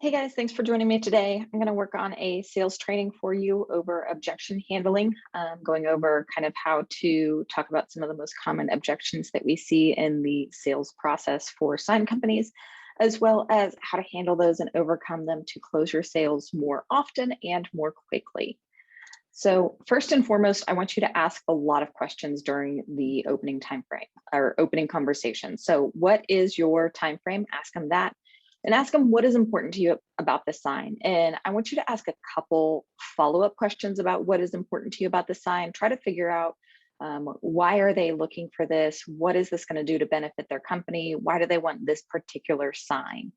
Hey guys, thanks for joining me today. I'm going to work on a sales training for you over objection handling, going over kind of how to talk about some of the most common objections that we see in the sales process for sign companies, as well as how to handle those and overcome them to close your sales more often and more quickly. So first and foremost, I want you to ask a lot of questions during the opening time frame or opening conversation. So what is your time frame? Ask them that and ask them what is important to you about the sign. And I want you to ask a couple follow-up questions about what is important to you about the sign. Try to figure out why are they looking for this? What is this going to do to benefit their company? Why do they want this particular sign?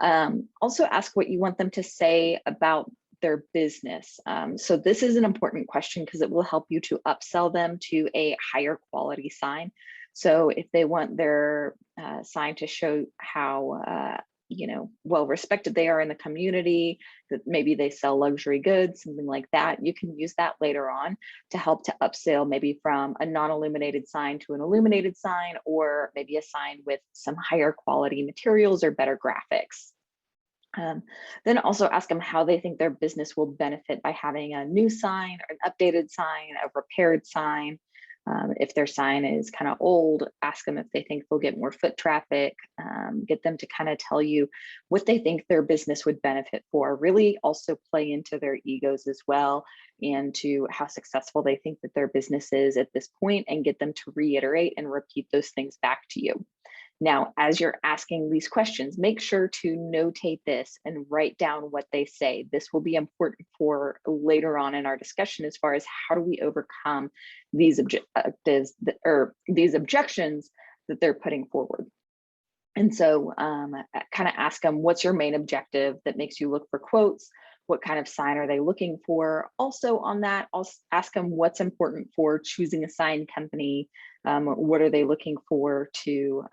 Also ask what you want them to say about their business. So this is an important question because it will help you to upsell them to a higher quality sign. So if they want their sign to show how well respected they are in the community, that maybe they sell luxury goods, something like that, you can use that later on to help to upsell maybe from a non-illuminated sign to an illuminated sign, or maybe a sign with some higher quality materials or better graphics. Then also ask them how they think their business will benefit by having a new sign or an updated sign, a repaired sign. If their sign is kind of old, ask them if they think they'll get more foot traffic. Get them to kind of tell you what they think their business would benefit for. Really also play into their egos as well, and to how successful they think that their business is at this point, and get them to reiterate and repeat those things back to you. Now, as you're asking these questions, make sure to notate this and write down what they say. This will be important for later on in our discussion as far as how do we overcome these objectives or these objections that they're putting forward. And so kind of ask them, what's your main objective that makes you look for quotes? What kind of sign are they looking for? Also on that, I'll ask them what's important for choosing a sign company. What are they looking for to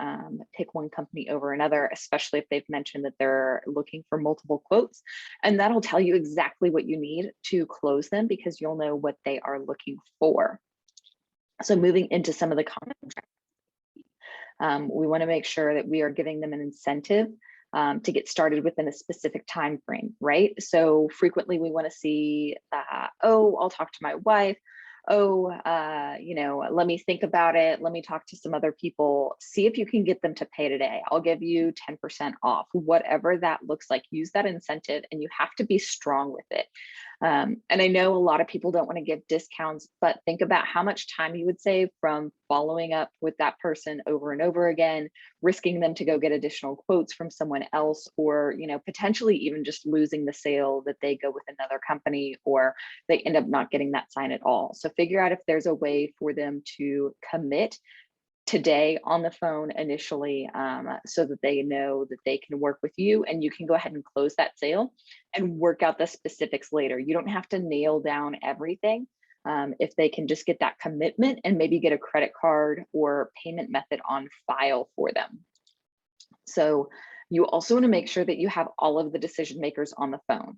pick one company over another, especially if they've mentioned that they're looking for multiple quotes. And that'll tell you exactly what you need to close them, because you'll know what they are looking for. So moving into some of the common we want to make sure that we are giving them an incentive to get started within a specific time frame, right? So frequently we want to see, oh, I'll talk to my wife. Oh, let me think about it. Let me talk to some other people. See if you can get them to pay today. I'll give you 10% off, whatever that looks like. Use that incentive, and you have to be strong with it. And I know a lot of people don't want to give discounts, but think about how much time you would save from following up with that person over and over again, risking them to go get additional quotes from someone else, or potentially even just losing the sale that they go with another company, or they end up not getting that sign at all. So figure out if there's a way for them to commit today on the phone initially, so that they know that they can work with you, and you can go ahead and close that sale and work out the specifics later. You don't have to nail down everything. If they can just get that commitment and maybe get a credit card or payment method on file for them. So you also want to make sure that you have all of the decision makers on the phone.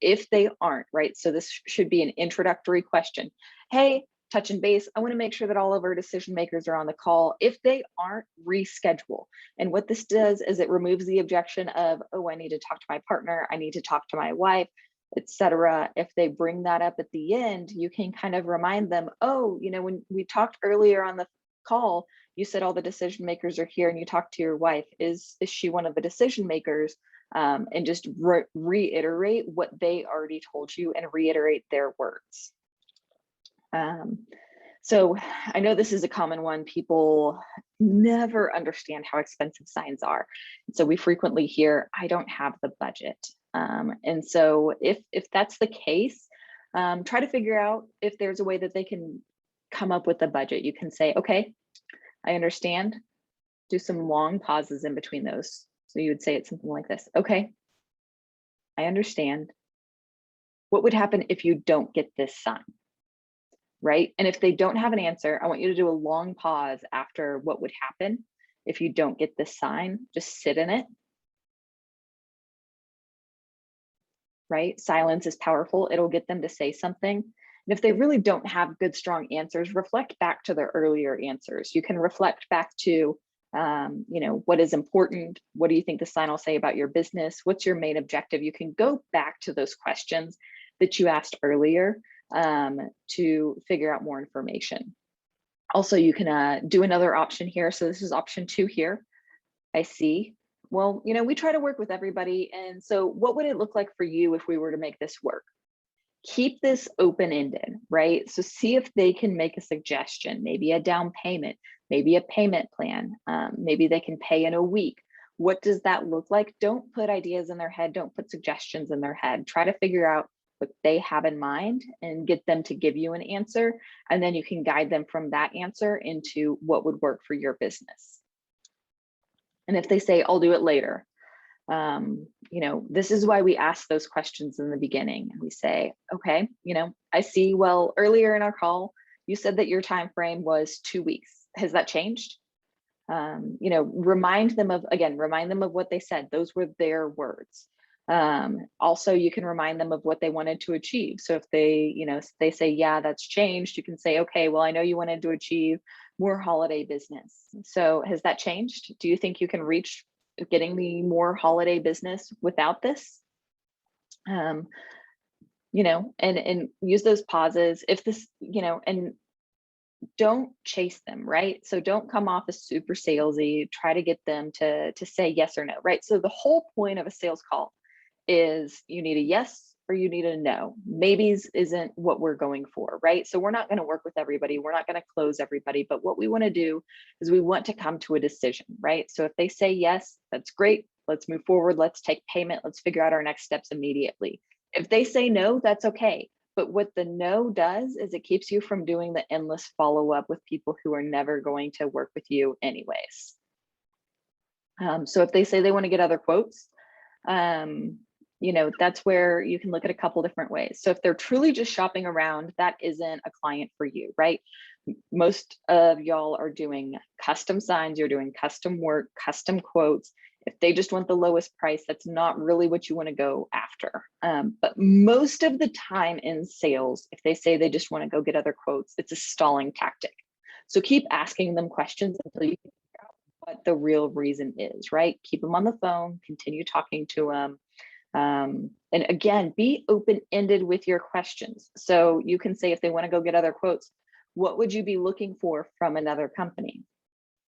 If they aren't, right? So this should be an introductory question. Hey, touch and base, I want to make sure that all of our decision makers are on the call. If they aren't, reschedule. And what this does is it removes the objection of, oh, I need to talk to my partner, I need to talk to my wife, etc. If they bring that up at the end, you can kind of remind them, oh, when we talked earlier on the call, you said all the decision makers are here, and you talked to your wife. Is she one of the decision makers? And just reiterate what they already told you, and reiterate their words. So I know this is a common one. People never understand how expensive signs are. So we frequently hear, I don't have the budget. And so if that's the case, try to figure out if there's a way that they can come up with a budget. You can say, okay, I understand. Do some long pauses in between those. So you would say it something like this. Okay, I understand. What would happen if you don't get this sign? Right? And if they don't have an answer, I want you to do a long pause after what would happen if you don't get this sign. Just sit in it. Right? Silence is powerful. It'll get them to say something. And if they really don't have good, strong answers, reflect back to their earlier answers. You can reflect back to, What is important? What do you think the sign will say about your business? What's your main objective? You can go back to those questions that you asked earlier to figure out more information. Also, you can do another option here. So this is option 2 here. I see. Well, we try to work with everybody. And so what would it look like for you if we were to make this work? Keep this open-ended, right? So see if they can make a suggestion, maybe a down payment, maybe a payment plan, maybe they can pay in a week. What does that look like? Don't put ideas in their head, don't put suggestions in their head. Try to figure out what they have in mind and get them to give you an answer. And then you can guide them from that answer into what would work for your business. And if they say, I'll do it later, this is why we ask those questions in the beginning. And we say, okay, I see, well, earlier in our call, you said that your time frame was 2 weeks. Has that changed? Remind them of what they said. Those were their words. Also, you can remind them of what they wanted to achieve. So if they say, yeah, that's changed, you can say, okay, well, I know you wanted to achieve more holiday business. So has that changed? Do you think you can reach getting me more holiday business without this? And use those pauses. If this, and don't chase them, right? So don't come off as super salesy. Try to get them to say yes or no, right? So the whole point of a sales call is you need a yes or you need a no. Maybes isn't what we're going for, right? So we're not going to work with everybody. We're not going to close everybody. But what we want to do is we want to come to a decision, right? So if they say yes, that's great. Let's move forward. Let's take payment. Let's figure out our next steps immediately. If they say no, that's okay. But what the no does is it keeps you from doing the endless follow-up with people who are never going to work with you anyways. So if they say they want to get other quotes, that's where you can look at a couple different ways. So if they're truly just shopping around, that isn't a client for you, right? Most of y'all are doing custom signs, you're doing custom work, custom quotes. If they just want the lowest price, that's not really what you want to go after. But most of the time in sales, if they say they just want to go get other quotes, it's a stalling tactic. So keep asking them questions until you figure out what the real reason is, right? Keep them on the phone, continue talking to them. And again, be open-ended with your questions. So you can say, if they want to go get other quotes, what would you be looking for from another company?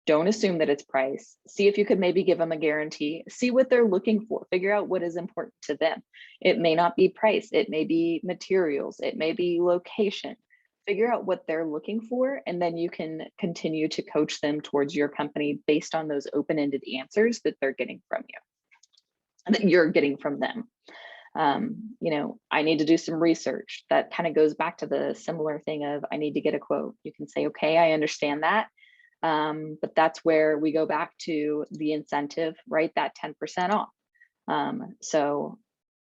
Don't assume that it's price. See if you could maybe give them a guarantee. See what they're looking for. Figure out what is important to them. It may not be price. It may be materials. It may be location. Figure out what they're looking for, and then you can continue to coach them towards your company based on those open-ended answers that they're getting from you, that you're getting from them. I need to do some research. That kind of goes back to the similar thing of I need to get a quote. You can say, okay, I understand that. But that's where we go back to the incentive, right? That 10% off. So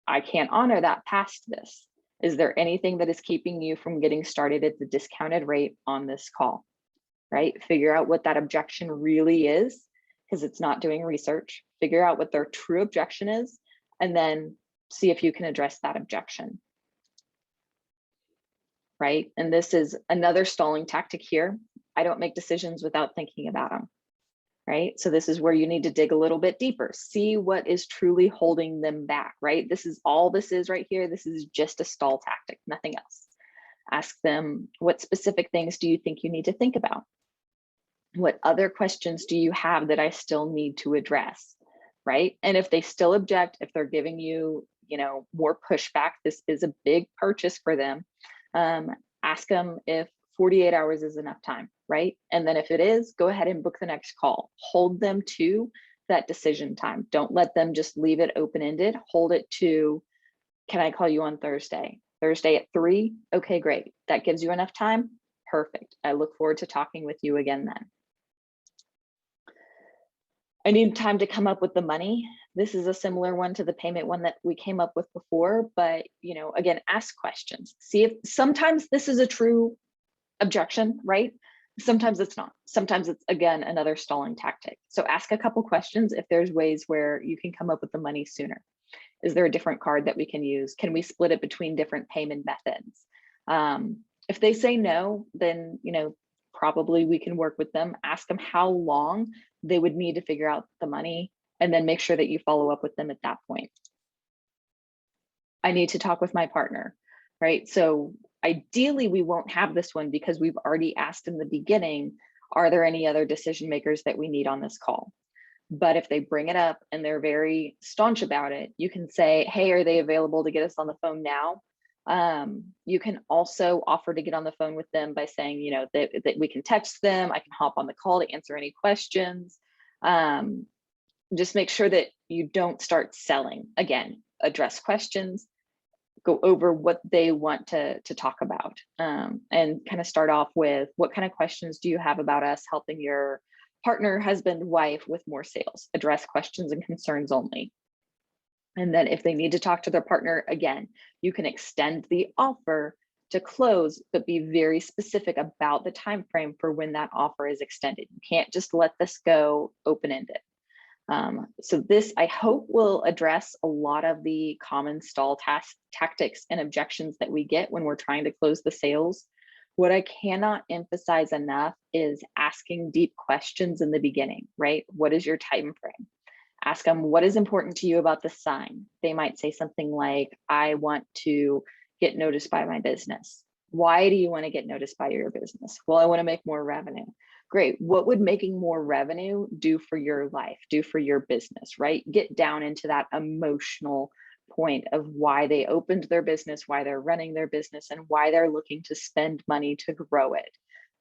I can't honor that past this. Is there anything that is keeping you from getting started at the discounted rate on this call, right? Figure out what that objection really is, because it's not doing research. Figure out what their true objection is, and then see if you can address that objection, right? And this is another stalling tactic here. I don't make decisions without thinking about them, right? So this is where you need to dig a little bit deeper, see what is truly holding them back, right? This is all this is right here. This is just a stall tactic, nothing else. Ask them, what specific things do you think you need to think about? What other questions do you have that I still need to address, right? And if they still object, if they're giving you, more pushback, this is a big purchase for them. Ask them if 48 hours is enough time, right? And then if it is, go ahead and book the next call. Hold them to that decision time. Don't let them just leave it open-ended. Hold it to, can I call you on Thursday? Thursday at 3? Okay, great. That gives you enough time? Perfect. I look forward to talking with you again then. I need time to come up with the money. This is a similar one to the payment one that we came up with before, but again, ask questions. See if sometimes this is a true objection, right? Sometimes it's not. Sometimes it's, again, another stalling tactic. So ask a couple questions if there's ways where you can come up with the money sooner. Is there a different card that we can use? Can we split it between different payment methods? If they say no, then probably we can work with them, ask them how long they would need to figure out the money, and then make sure that you follow up with them at that point. I need to talk with my partner, right? So ideally we won't have this one because we've already asked in the beginning, are there any other decision makers that we need on this call? But if they bring it up and they're very staunch about it, you can say, hey, are they available to get us on the phone now? You can also offer to get on the phone with them by saying, you know, that we can text them, I can hop on the call to answer any questions. Just make sure that you don't start selling. Again, address questions, go over what they want to talk about, and kind of start off with, what kind of questions do you have about us helping your partner, husband, wife with more sales? Address questions and concerns only. And then if they need to talk to their partner, again, you can extend the offer to close, but be very specific about the time frame for when that offer is extended. You can't just let this go open-ended. So this, I hope, will address a lot of the common stall tactics and objections that we get when we're trying to close the sales. What I cannot emphasize enough is asking deep questions in the beginning, right? What is your time frame? Ask them, what is important to you about the sign? They might say something like, I want to get noticed by my business. Why do you want to get noticed by your business? Well, I want to make more revenue. Great. What would making more revenue do for your life, do for your business, right? Get down into that emotional point of why they opened their business, why they're running their business, and why they're looking to spend money to grow it.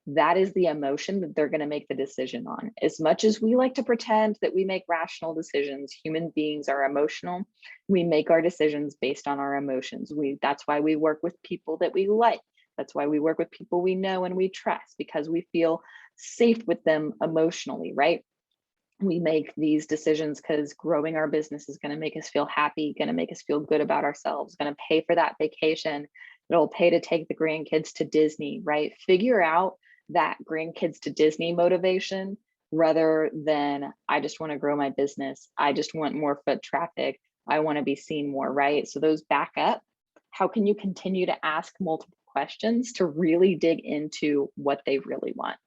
That is the emotion that they're going to make the decision on. As much as we like to pretend that we make rational decisions, human beings are emotional. We make our decisions based on our emotions. That's why we work with people that we like. That's why we work with people we know and we trust, because we feel safe with them emotionally, right? We make these decisions because growing our business is going to make us feel happy, going to make us feel good about ourselves, going to pay for that vacation. It'll pay to take the grandkids to Disney, right? Figure out that grandkids to Disney motivation rather than, I just want to grow my business. I just want more foot traffic. I want to be seen more, right? So those back up. How can you continue to ask multiple questions to really dig into what they really want?